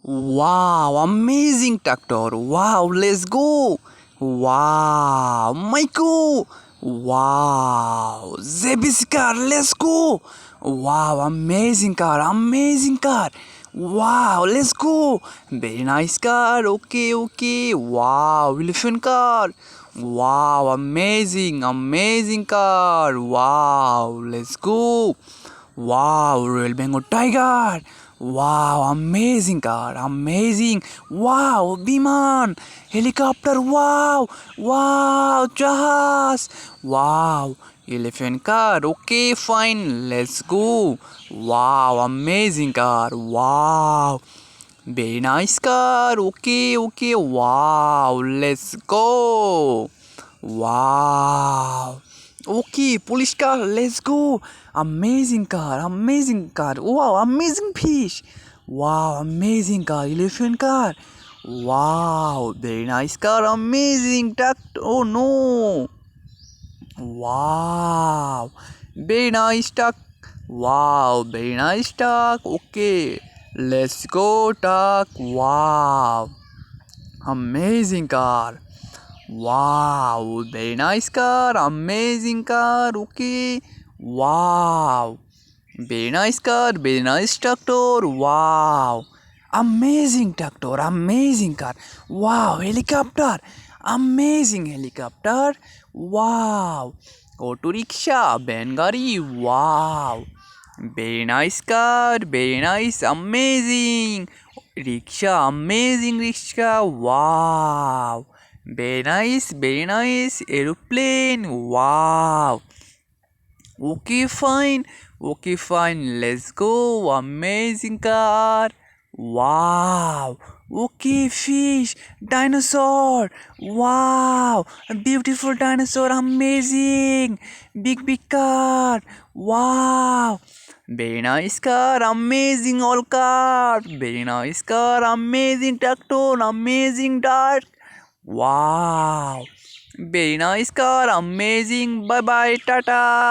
Wow, amazing tractor. Wow, let's go. Wow, Michael. Wow, ZBC car, let's go. Wow, amazing car, amazing car. Wow, let's go. Very nice car. Okay, okay. Wow, elephant car. Wow, amazing, amazing car. Wow, let's go. Wow, Royal Bengal Tiger. Wow, amazing car, amazing. Wow, Biman, helicopter. Wow, wow, Jahaz. Wow, elephant car. Okay, fine, let's go. Wow, amazing car. Wow, very nice car. Okay, okay. Wow, let's go. Wow. Okay, police car, let's go. Amazing car, amazing car. Wow, amazing fish. Wow, amazing car, elephant car. Wow, very nice car, amazing duck. Oh no. Wow, very nice duck. Wow, very nice duck. Okay, let's go, duck. Wow, amazing car. Wow, very nice car, amazing car, okay. Wow, very nice car, very nice tractor. Wow, amazing tractor, amazing car. Wow, helicopter, amazing helicopter. Wow, auto rickshaw, van gari. Wow, very nice car, very nice, amazing rickshaw, amazing rickshaw. Wow. Very nice aeroplane. Wow. Okay, fine. Okay, fine. Let's go. Amazing car. Wow. Okay, fish. Dinosaur. Wow. A beautiful dinosaur. Amazing. Big, big car. Wow. Very nice car. Amazing all car. Very nice car. Amazing tractor. Amazing dark. Wow. Very nice car. Amazing. Bye bye. Tata.